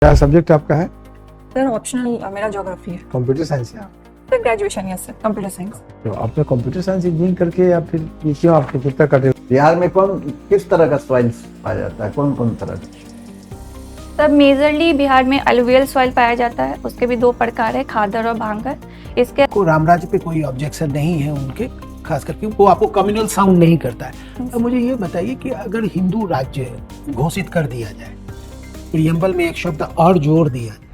क्या सब्जेक्ट आपका है? सर ऑप्शनल मेरा ज्योग्राफी है। कंप्यूटर साइंस है? सर ग्रेजुएशन है सर, कंप्यूटर साइंस। तो आपने कंप्यूटर साइंस इंजीनियरिंग करके या फिर ये क्यों आपको कितना कटे? बिहार में कौन किस तरह का सॉइल पाया जाता है, कौन कौन तरह का? सर मेजरली बिहार में अलुवियल सॉइल पाया जाता है। उसके भी दो प्रकार है, खादर और भांगर। इसके को रामराज्य पे कोई ऑब्जेक्शन नहीं है उनके, खास करके वो आपको कम्युनल साउंड नहीं करता है। तो मुझे ये बताइए कि अगर हिंदू राज्य घोषित कर दिया जाए, प्रियम्बल में एक शब्द और जोड़ दिया जाए,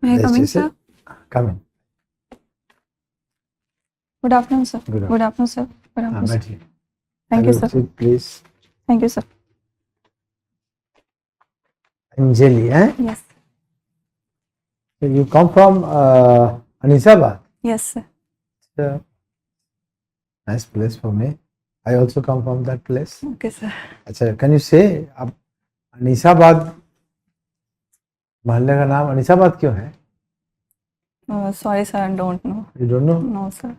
May I come in, sir? Come in. Good afternoon, sir. Good Good afternoon, sir. Good हाँ, afternoon, sir. बैठिए। Thank you, sir. Please. Thank you, sir. Anjali, हैं? Yes. So you come from Anisabad? Yes, sir. Yeah. Nice place for me. I also come from that place. Okay, sir. अच्छा, can you say आप अनीसाबाद मोहल्ले का नाम अनीसाबाद क्यों है? Sorry, sir. I don't know. You don't know? No, sir.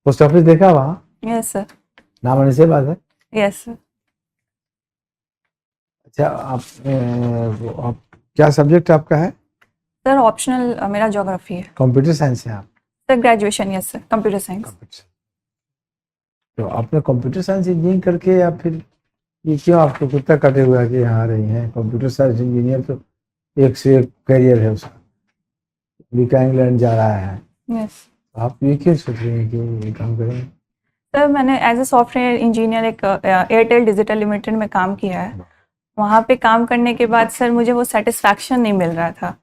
Post office देखा वहाँ? Yes, sir. नाम अनीसाबाद है? Yes, sir. अच्छा, आप क्या सब्जेक्ट आपका है? सर ऑप्शनल मेरा ज्योग्राफी है। कंप्यूटर साइंस है आप? Sir graduation, yes sir, computer science. Computer. तो आपने कंप्यूटर साइंस इंजीनियरिंग करके या फिर ये क्यों आपको कितना कटे हुआ है कि यहाँ आ रही हैं? कंप्यूटर साइंस इंजीनियर तो एक से एक करियर है उसका, अमेरिका इंग्लैंड जा रहा है। यस। आप ये क्यों सोच रहे हैं कि ये काम करेंगे? सर मैंने एज ए सॉफ्टवेयर इंजीनियर एक एयरटेल डिजिटल लिमिटेड में काम किया है। वहाँ पे काम करने के बाद सर मुझे वो सेटिस्फैक्शन नहीं मिल रहा था,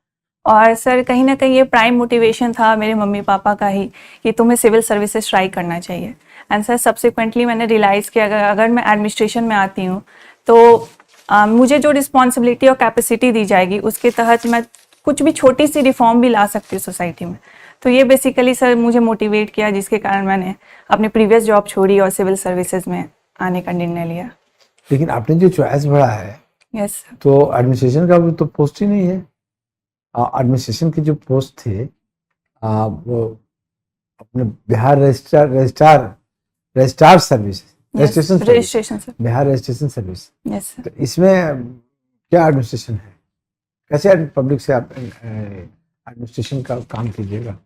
और सर कहीं ना कहीं ये प्राइम मोटिवेशन था मेरे मम्मी पापा का ही कि तुम्हें सिविल सर्विसेज ट्राई करना चाहिए। एंड सर सब्सिक्वेंटली मैंने रियलाइज़ किया अगर मैं एडमिनिस्ट्रेशन में आती हूँ तो मुझे जो रिस्पॉन्सिबिलिटी और कैपेसिटी दी जाएगी उसके तहत मैं कुछ भी छोटी सी रिफॉर्म भी ला सकती हूँ सोसाइटी में। तो ये बेसिकली सर मुझे मोटिवेट किया, जिसके कारण मैंने अपनी प्रीवियस जॉब छोड़ी और सिविल सर्विसेज में आने का निर्णय लिया। लेकिन आपने जो चॉइस बढ़ा है, यस तो एडमिनिस्ट्रेशन का भी तो पोस्ट ही नहीं है। एडमिनिस्ट्रेशन के जो पोस्ट थे वो अपने Bihar registrar service, registration sir. Bihar registration service. Yes तो इसमें क्या एडमिनिस्ट्रेशन है? कैसे पब्लिक से आप एडमिनिस्ट्रेशन का काम कीजिएगा?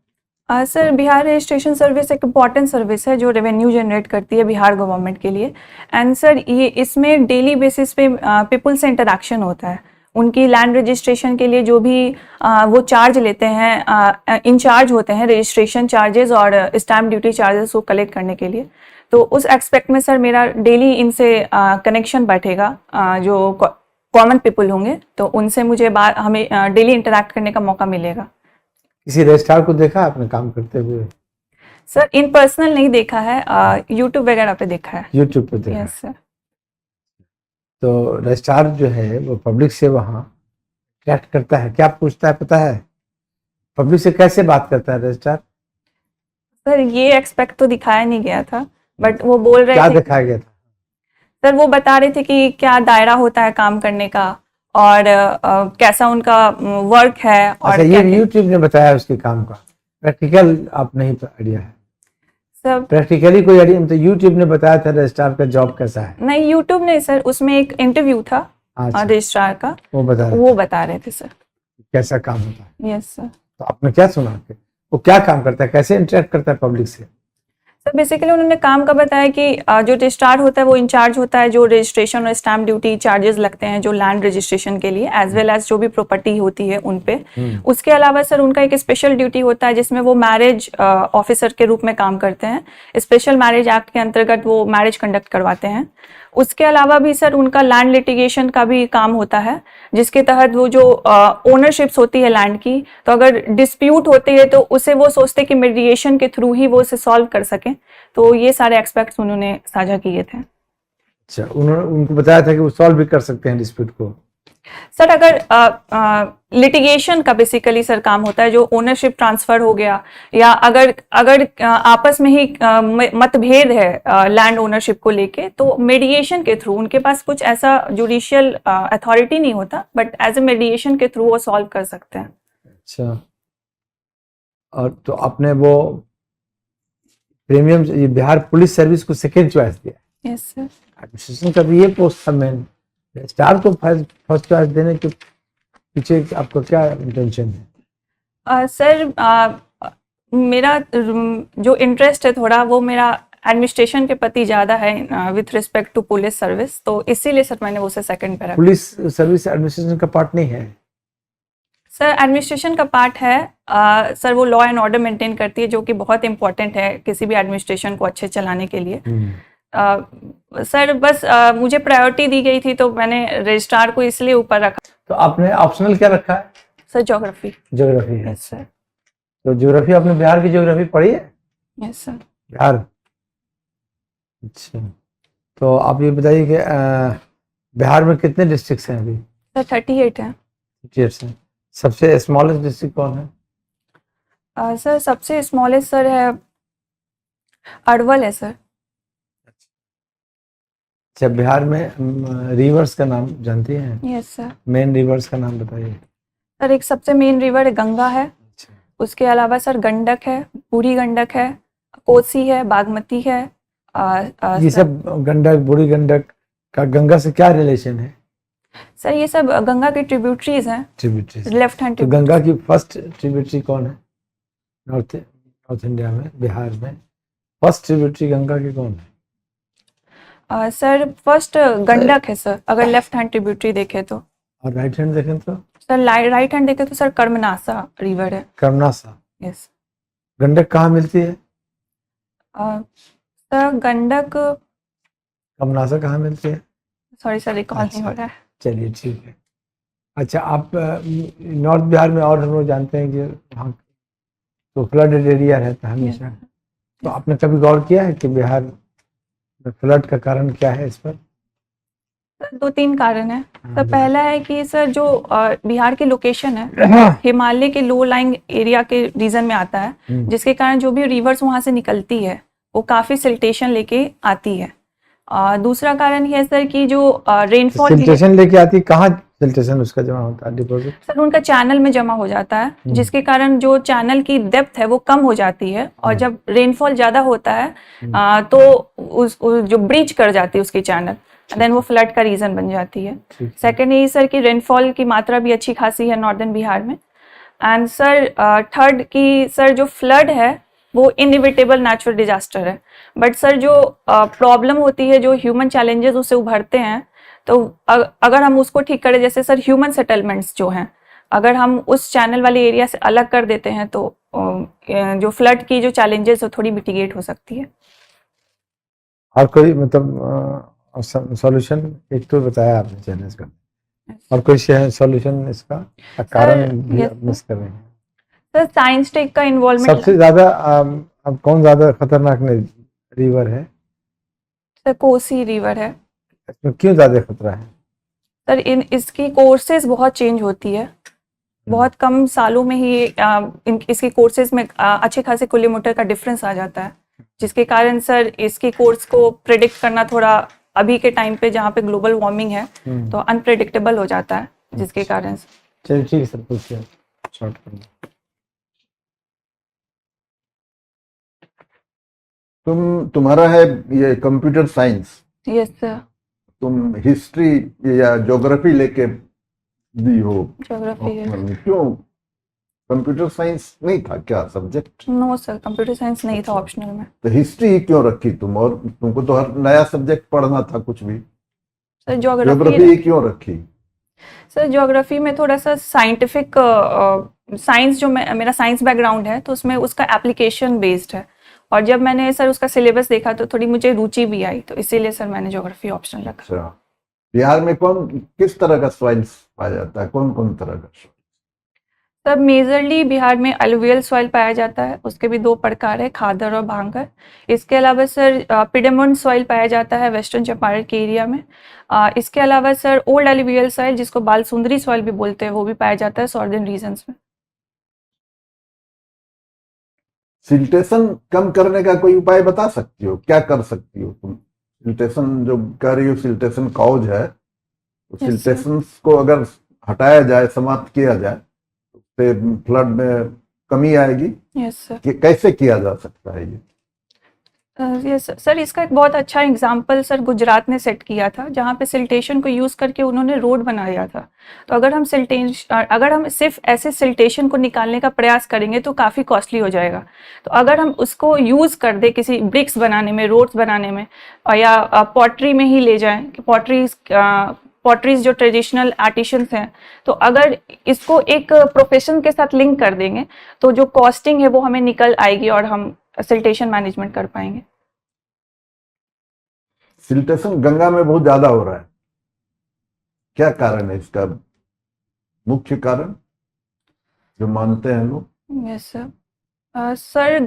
सर बिहार रजिस्ट्रेशन सर्विस एक इम्पॉर्टेंट सर्विस है जो रेवेन्यू जनरेट करती है बिहार गवर्नमेंट के लिए। एंड सर ये इसमें डेली बेसिस पे पीपल से इंटरेक्शन होता है। उनकी लैंड रजिस्ट्रेशन के लिए जो भी वो चार्ज लेते हैं, इंचार्ज होते हैं रजिस्ट्रेशन चार्जेस और स्टैम्प ड्यूटी चार्जेस को कलेक्ट करने के लिए। तो उस एक्सपेक्ट में सर मेरा डेली इनसे कनेक्शन बैठेगा। जो कॉमन पीपल होंगे तो उनसे मुझे हमें डेली इंटरेक्ट करने का मौका मिलेगा। किसी रजिस्ट्रार को देखा आपने काम करते हुए? सर इन पर्सनल नहीं देखा है, यूट्यूब वगैरह पे देखा है। यूट्यूब पे देखा? Yes sir. तो रजिस्ट्रार जो है वो पब्लिक से वहाँ इंटरेक्ट करता है, क्या पूछता है पता है? पब्लिक से कैसे बात करता है रजिस्ट्रार? सर ये एक्सपेक्ट तो दिखाया नहीं गया था, बट वो बोल रहे क्या थे। दिखाया गया था? सर वो बता रहे थे कि क्या दायरा होता है काम करने का और कैसा उनका वर्क है। और अच्छा, ये यूट्यूब ने बताया उसके काम का, प्रैक्टिकल आप नहीं आइडिया है? सर प्रैक्टिकली कोई आइडिया? तो यूट्यूब ने बताया था रजिस्ट्रार का जॉब कैसा है? नहीं, यूट्यूब नहीं सर, उसमें एक इंटरव्यू था अच्छा, रजिस्ट्रार का, वो बता रहे थे सर कैसा काम होता है। Yes sir. तो आपने क्या सुना कि वो क्या काम करता है, कैसे इंटरेक्ट करता है पब्लिक से? सर बेसिकली उन्होंने काम का बताया कि जो रजिस्ट्रार होता है वो इंचार्ज होता है जो रजिस्ट्रेशन और स्टैम्प ड्यूटी चार्जेस लगते हैं जो लैंड रजिस्ट्रेशन के लिए, एज वेल एज जो भी प्रॉपर्टी होती है उन पे। उसके अलावा सर उनका एक स्पेशल ड्यूटी होता है जिसमें वो मैरिज ऑफिसर के रूप में काम करते हैं। स्पेशल मैरिज एक्ट के अंतर्गत वो मैरिज कंडक्ट करवाते हैं। उसके अलावा भी सर उनका लैंड लिटिगेशन का भी काम होता है, जिसके तहत वो जो ओनरशिप्स होती है लैंड की, तो अगर डिस्प्यूट होती है तो उसे वो सोचते हैं कि मीडिएशन के थ्रू ही वो उसे सॉल्व कर सकें। तो ये सारे एक्सपेक्ट्स उन्होंने साझा किए थे। अच्छा, उन्होंने उनको बताया था कि वो सॉल्व भी कर सकते हैं डिस्प्यूट को? सर अगर लिटिगेशन का बेसिकली सर काम होता है जो ओनरशिप ट्रांसफर हो गया, या अगर आपस में ही मतभेद है लैंड ओनरशिप को लेके, तो मीडिएशन के थ्रू, उनके पास कुछ ऐसा जुडिशियल अथॉरिटी नहीं होता, बट एज ए मीडिएशन के थ्रू वो सॉल्व कर सकते हैं। अच्छा, और तो आपने वो प्रीमियम ये बिहार पुलिस सर्विस को सेकेंड चॉइस दिया। Yes sir. एडमिनिस्ट्रेशन का भी ये पोस्ट था मेन, स्टार को फर्स्ट चॉइस देने के पीछे आपका क्या इंटेंशन है? सर मेरा जो इंटरेस्ट है थोड़ा वो मेरा एडमिनिस्ट्रेशन के प्रति ज़्यादा है with respect to police service, तो इसीलिए सर मैंने उसे सेकंड पे रखा। पुलिस सर्विस एडमिनिस्ट्रेशन का पार्ट नहीं है? सर एडमिनिस्ट्रेशन का पार्ट है, सर वो लॉ एंड ऑर्डर मेंटेन करती है जो कि बहुत इंपॉर्टेंट है किसी भी एडमिनिस्ट्रेशन को अच्छे चलाने के लिए। सर बस मुझे प्रायोरिटी दी गई थी तो मैंने रजिस्ट्रार को इसलिए ऊपर रखा। तो आपने ऑप्शनल क्या रखा है? Sir geography. ज्योग्राफी है। Yes sir. तो ज्योग्राफी आपने बिहार की ज्योग्राफी पढ़ी है? Yes sir. बिहार, अच्छा। तो आप ये बताइए कि बिहार में कितने डिस्ट्रिक्ट्स हैं अभी? सर 38 है। 38 हैं। सबसे स्मॉलेस्ट डिस्ट्रिक्ट कौन है? सर सबसे स्मॉलेस्ट सर है अरवल है सर। अच्छा, बिहार में रिवर्स का नाम जानती हैं? Yes sir. मेन रिवर्स का नाम बताइए। सर एक सबसे मेन रिवर गंगा है, अच्छा। उसके अलावा सर गंडक है, बूढ़ी गंडक है, कोसी है, बागमती है। ये सब गंडक, बूढ़ी गंडक का गंगा से क्या रिलेशन है? सर ये सब गंगा के ट्रिब्यूटरीज हैं, ट्रिब्यूटरीज। Left hand. तो गंगा की फर्स्ट ट्रिब्यूटरी कौन है नॉर्थ इंडिया में, बिहार में? फर्स्ट ट्रिब्यूटरी गंगा की कौन है? सर फर्स्ट गंडक है सर, अगर लेफ्ट हैंड ट्रिब्यूटरी देखे तो। और राइट हैंड देखें तो? सर राइट हैंड देखे तो सर कर्मनासा रिवर है। कर्मनासा। यस। गंडक कहाँ मिलती है? सर गंडक, कर्मनासा कहाँ मिलती है? सॉरी सर रिकॉल नहीं हो रहा है। चलिए ठीक है। अच्छा, आप नॉर्थ बिहार में और हम लोग जानते हैं कि वहाँ तो फ्लडेड एरिया रहता है हमेशा। तो आपने कभी गौर किया है कि बिहार में फ्लड का कारण क्या है इस पर? सर 2-3 कारण है। सर पहला है कि सर जो बिहार की लोकेशन है हिमालय के लो लाइंग एरिया के रीजन में आता है, जिसके कारण जो भी रिवर्स वहाँ से निकलती है वो काफ़ी सिल्टेशन लेके आती है। दूसरा कारण ये है सर कि जो रेनफॉल सिल्टेशन लेके आती है, कहाँ सिल्टेशन उसका जमा होता है? डिपॉजिट सर उनका चैनल में जमा हो जाता है, जिसके कारण जो चैनल की डेप्थ है वो कम हो जाती है, और जब रेनफॉल ज़्यादा होता है तो उस जो ब्रीच कर जाती है उसकी चैनल, देन वो फ्लड का रीज़न बन जाती है। सेकेंड यही सर कि रेनफॉल की मात्रा भी अच्छी खासी है नॉर्दर्न बिहार में। एंड सर थर्ड कि सर जो फ्लड है वो इनइविटेबल नेचुरल डिजास्टर है, बट सर जो प्रॉब्लम होती है, जो ह्यूमन चैलेंजेस उससे उभरते हैं, तो अगर हम उसको ठीक करें, जैसे सर ह्यूमन सेटलमेंट्स जो हैं, अगर हम उस चैनल वाले एरिया से अलग कर देते हैं तो जो फ्लड की जो चैलेंजेस है थोड़ी मिटिगेट हो सकती है। और कोई मतलब सॉल्यूशन? एक तो बताया आपने चैलेंज का, और कोई सॉल्यूशन इसका कारण भी आप मिस कर रहे हैं? सर साइंस टेक का इन्वॉल्वमेंट। सबसे ज्यादा अब कौन ज्यादा खतरनाक रिवर है? सर कोसी रिवर है। इसमें क्यों ज्यादा खतरा है? सर इसकी कोर्सेज बहुत चेंज होती है, बहुत कम सालों में ही इसकी कोर्सेज में अच्छे खासे किलोमीटर का डिफरेंस आ जाता है, जिसके कारण सर इसकी कोर्स को प्रेडिक्ट करना थोड़ा अभी के टाइम पे जहाँ पे ग्लोबल वार्मिंग है तो अनप्रेडिक्टेबल हो जाता है, जिसके कारण। चलिए ठीक है सर, पूछिए, शॉर्ट करिए। तुम्हारा है ये कंप्यूटर साइंस, यस सर। तुम हिस्ट्री या ज्योग्राफी लेके दी हो? ज्योग्राफी है। क्यों कंप्यूटर साइंस नहीं था क्या subject? No sir, computer science नहीं था ऑप्शनल में। तो हिस्ट्री क्यों रखी तुम? और तुमको तो हर नया सब्जेक्ट पढ़ना था कुछ भी। सर ज्योग्राफी क्यों रखी? सर ज्योग्राफी में थोड़ा सा साइंटिफिक साइंस, जो मेरा साइंस बैकग्राउंड है तो उसमें उसका एप्लीकेशन बेस्ड है, और जब मैंने सर उसका सिलेबस देखा तो थोड़ी मुझे रुचि भी आई, तो इसीलिए सर मैंने ज्योग्राफी ऑप्शन रखा। अच्छा, बिहार में किस तरह का सॉइल्स पाया जाता है? कौन कौन तरह का? सर मेजरली बिहार में अलुवियल सॉइल पाया जाता है, उसके भी 2 प्रकार है, खादर और भांगर। इसके अलावा सर पिडेमोंट सॉइल पाया जाता है वेस्टर्न चंपारण के एरिया में। इसके अलावा सर ओल्ड अलुवियल सॉइल, जिसको बालसुंदरी सॉइल भी बोलते हैं, वो भी पाया जाता है सॉर्दर्न रीजन्स में। सिल्टेशन कम करने का कोई उपाय बता सकती हो? क्या कर सकती हो तुम? सिल्टेशन जो कर रही हो, सिल्टेशन कॉज है, तो सिल्टेशन को अगर हटाया जाए, समाप्त किया जाए, तो फ्लड में कमी आएगी? Yes sir. कि कैसे किया जा सकता है ये? यस सर, इसका एक बहुत अच्छा एग्जांपल सर गुजरात ने सेट किया था, जहाँ पे सिल्टेशन को यूज़ करके उन्होंने रोड बनाया था। तो अगर हम सिर्फ ऐसे सिल्टेशन को निकालने का प्रयास करेंगे तो काफ़ी कॉस्टली हो जाएगा। तो अगर हम उसको यूज़ कर दे किसी ब्रिक्स बनाने में, रोड्स बनाने में, या पॉटरी में ही ले जाएं कि पॉटरीज जो ट्रेडिशनल आर्टिशंस हैं, तो अगर इसको एक प्रोफेशन के साथ लिंक कर देंगे तो जो कॉस्टिंग है वो हमें निकल आएगी और हम सिल्टेशन मैनेजमेंट कर पाएंगे। सिल्टेशन गंगा में बहुत ज्यादा हो रहा है, क्या कारण है इसका? मुख्य कारण जो मानते हैं लोग। Yes sir. सर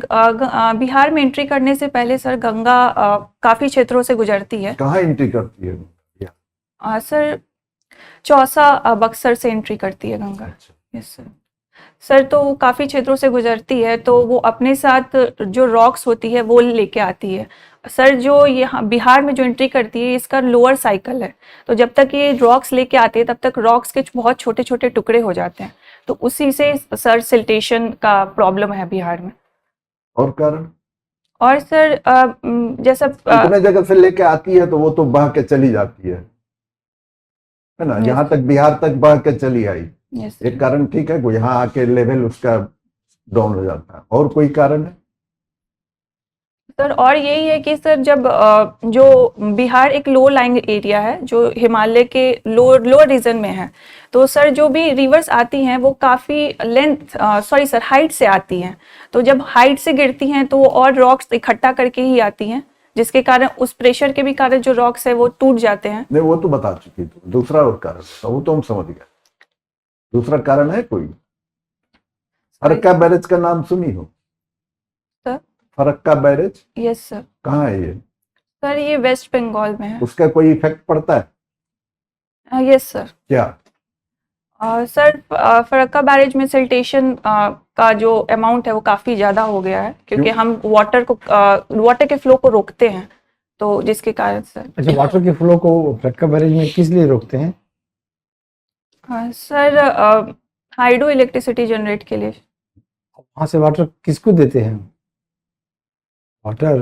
बिहार में एंट्री करने से पहले सर गंगा काफ़ी क्षेत्रों से गुजरती है। कहाँ एंट्री करती है? सर चौसा बक्सर से एंट्री करती है गंगा। अच्छा। Yes sir. सर तो वो काफ़ी क्षेत्रों से गुजरती है, तो वो अपने साथ जो रॉक्स होती है वो लेके आती है। सर जो यहाँ बिहार में जो एंट्री करती है इसका लोअर साइकिल है, तो जब तक ये रॉक्स लेके आते हैं तब तक रॉक्स के बहुत छोटे छोटे टुकड़े हो जाते हैं, तो उसी से सर सिल्टेशन का प्रॉब्लम है बिहार में। और कारण? और सर जैसा इतने जगह से लेके आती है तो वो तो बह के चली जाती है ना? Yes. यहाँ तक बिहार तक बह के चली आई, यस एक कारण ठीक है, वो यहाँ आके लेवल उसका डाउन हो जाता है। और कोई कारण है? सर और यही है कि सर जब जो बिहार एक लो लाइंग एरिया है जो हिमालय के लोअर रीजन में है, तो सर जो भी रिवर्स आती हैं वो काफ़ी हाइट से आती हैं। तो जब हाइट से गिरती हैं तो वो और रॉक्स इकट्ठा करके ही आती हैं, जिसके कारण उस प्रेशर के भी कारण जो रॉक्स है वो टूट जाते हैं। नहीं, वो तो बता चुकी थी। दूसरा और कारण था, वो तो हम समझ गए। दूसरा कारण है कोई? फरक्का बैरेज का नाम सुनी हो? Sir Farakka barrage yes sir. कहाँ है ये? सर ये वेस्ट बंगाल में है। उसका कोई इफेक्ट पड़ता है? Yes sir. क्या? सर फरक्का बैरेज में सिल्टेशन का जो अमाउंट है वो काफ़ी ज़्यादा हो गया है, क्योंकि हम वाटर के फ्लो को रोकते हैं, तो जिसके कारण सर। अच्छा, वाटर के फ्लो को फरक्का बैरेज में किस लिए रोकते हैं? सर हाइड्रो इलेक्ट्रिसिटी जनरेट के लिए। वहाँ से वाटर किसको देते हैं? वाटर,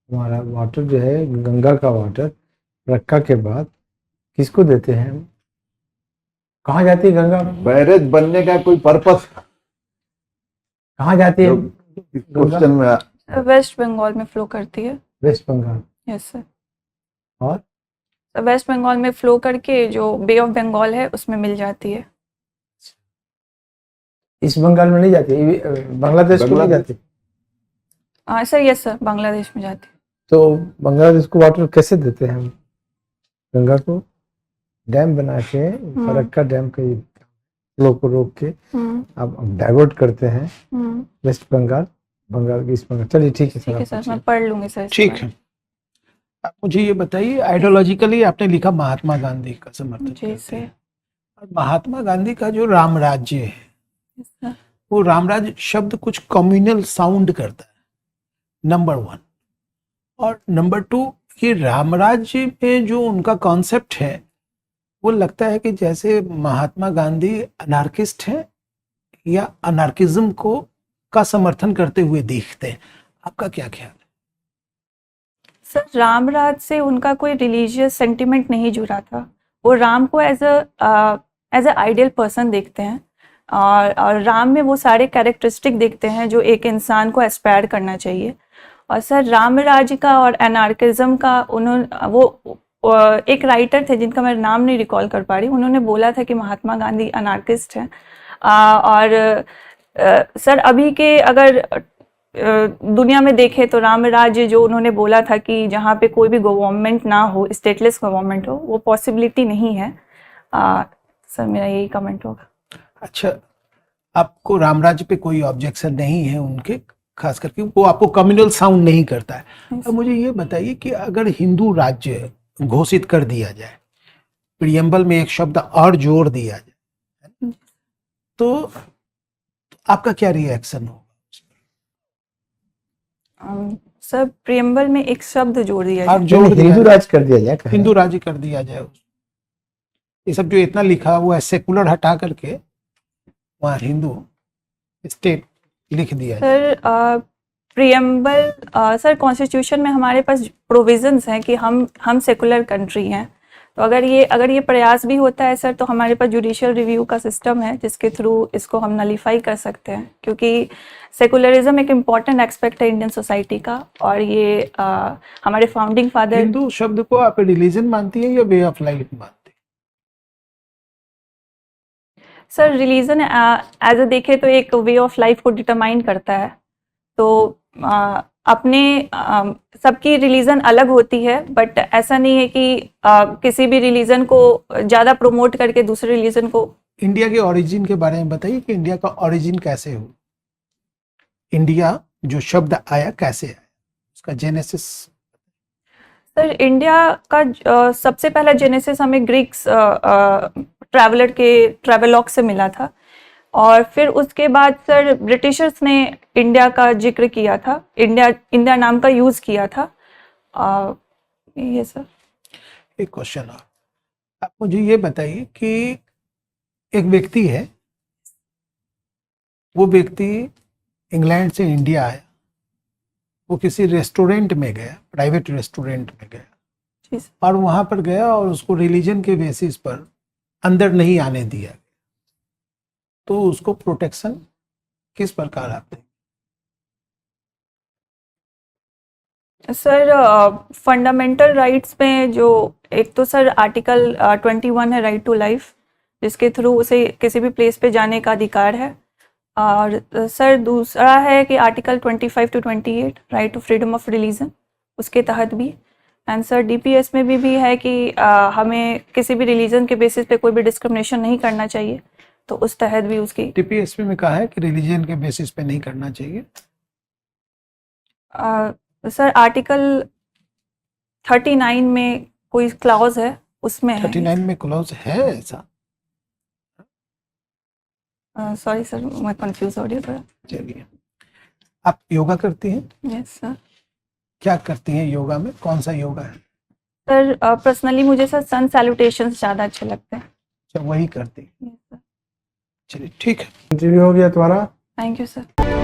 हमारा वाटर जो है गंगा का वाटर फरक्का के बाद किसको देते हैं? कहाँ जाती है गंगा? बैरेज बनने का कोई पर्पस था? कहाँ जाती है क्वेश्चन में वेस्ट बंगाल में फ्लो करती है। वेस्ट बंगाल। Yes sir. और वेस्ट बंगाल में फ्लो करके जो बे ऑफ बंगाल है उसमें मिल जाती है। इस बंगाल में नहीं जाती, बांग्लादेश को नहीं जाती? सर यस सर, बांग्लादेश में जाती है। तो बांग्लादेश को वाटर कैसे देते हैं हम? गंगा को डैम बना के, फरक्का डैम के फ्लो को रोक के अब डाइवर्ट करते हैं वेस्ट बंगाल, बंगाल की ईस्ट बंगाल। चलिए ठीक है सर। ठीक है सर, मैं पढ़ लूंगी सर। ठीक है। आप मुझे ये बताइए, आइडियोलॉजिकली आपने लिखा महात्मा गांधी का समर्थन जी करते सर। हैं। और महात्मा गांधी का जो राम राज्य है, वो राम राज्य शब्द कुछ कम्युनल साउंड करता है, नंबर 1। और नंबर 2, ये राम राज्य में जो उनका कॉन्सेप्ट है वो लगता है कि जैसे महात्मा गांधी अनार्किस्ट हैं या अनार्किज्म को का समर्थन करते हुए दिखते हैं। आपका क्या ख्याल है? सर राम राज से उनका कोई रिलीजियस सेंटिमेंट नहीं जुड़ा था। वो राम को एज अ आइडियल पर्सन देखते हैं, और राम में वो सारे कैरेक्टरिस्टिक देखते हैं जो एक इंसान को एस्पायर करना चाहिए। और सर राम राज्य का और एनार्किज्म का वो एक राइटर थे जिनका मैं नाम नहीं रिकॉल कर पा रही, उन्होंने बोला था कि महात्मा गांधी अनार्किस्ट हैं। और सर अभी के अगर दुनिया में देखें तो राम राज्य जो उन्होंने बोला था कि जहाँ पे कोई भी गवर्नमेंट ना हो, स्टेटलेस गवर्नमेंट हो, वो पॉसिबिलिटी नहीं है। सर मेरा यही कमेंट होगा। अच्छा, आपको राम राज्य पे कोई ऑब्जेक्शन नहीं है उनके, खास करके वो आपको कम्युनल साउंड नहीं करता है। अब मुझे ये बताइए कि अगर हिंदू राज्य घोषित कर दिया जाए, प्रियम्बल में एक शब्द और जोड़ दिया जाए, तो आपका क्या रिएक्शन होगा? सर प्रियम्बल में एक शब्द जोड़ दिया और जाए, जोड़ हिंदू राज कर दिया जाए, हिंदू राज्य कर दिया जाए। ये सब जो इतना लिखा हुआ है सेकुलर हटा करके वहाँ हिंदू स्टेट लिख दिया जाए। सर प्रियम्बल सर कॉन्स्टिट्यूशन में हमारे पास प्रोविजंस हैं कि हम सेकुलर कंट्री हैं, तो अगर ये प्रयास भी होता है सर, तो हमारे पास जुडिशियल रिव्यू का सिस्टम है जिसके थ्रू इसको हम नलीफाई कर सकते हैं, क्योंकि सेकुलरिज्म एक इम्पॉर्टेंट एस्पेक्ट है इंडियन सोसाइटी का। और ये हमारे फाउंडिंग फादर। हिंदू शब्द को आप रिलीजन मानती हैं या वे ऑफ लाइफ मानती हैं? सर रिलीजन एज अ देखे तो एक वे ऑफ लाइफ को डिटरमाइन करता है, तो अपने सबकी रिलीजन अलग होती है, बट ऐसा नहीं है कि किसी भी रिलीजन को ज़्यादा प्रमोट करके दूसरे रिलीजन को। इंडिया के ओरिजिन के बारे में बताइए कि इंडिया का ओरिजिन कैसे हो, इंडिया जो शब्द आया कैसे आया, उसका जेनेसिस। सर इंडिया का सबसे पहला जेनेसिस हमें ग्रीक्स ट्रैवलर के ट्रैवेलॉग से मिला था, और फिर उसके बाद सर ब्रिटिशर्स ने इंडिया का जिक्र किया था, इंडिया नाम का यूज़ किया था। ये सर। एक क्वेश्चन और, आप मुझे ये बताइए कि एक व्यक्ति है, वो व्यक्ति इंग्लैंड से इंडिया आया, वो किसी रेस्टोरेंट में गया, प्राइवेट रेस्टोरेंट में गया, जी सर। और वहां पर गया और उसको रिलीजन के बेसिस पर अंदर नहीं आने दिया, तो उसको प्रोटेक्शन किस प्रकार आप दें? सर फंडामेंटल राइट्स में जो एक तो सर आर्टिकल 21 है, राइट टू लाइफ, जिसके थ्रू उसे किसी भी प्लेस पे जाने का अधिकार है। और सर दूसरा है कि article 25 to 28 right to freedom of religion, उसके तहत भी। एंड सर डीपीएस में भी है कि हमें किसी भी रिलीजन के बेसिस पे कोई भी डिस्क्रिमिनेशन नहीं करना चाहिए, तो उस तहत भी उसकी। टीपीएसपी में कहा है कि रिलीजन के बेसिस पे नहीं करना चाहिए। सर आर्टिकल 39 में कोई क्लॉज है, उसमें है। 39 में क्लॉज है ऐसा? सॉरी सर, मैं कंफ्यूज हो रही हूँ थोड़ा। चलिए, आप योगा करती हैं? Yes sir. क्या करती हैं योगा में, कौन सा योगा है? सर पर्सनली मुझे सर सन सैल्यूटेशंस ज़्यादा अच्छे लगते हैं। अच्छा, वही करती हैं। Yes sir. चलिए ठीक है। इंटरव्यू हो गया तुम्हारा। Thank you sir.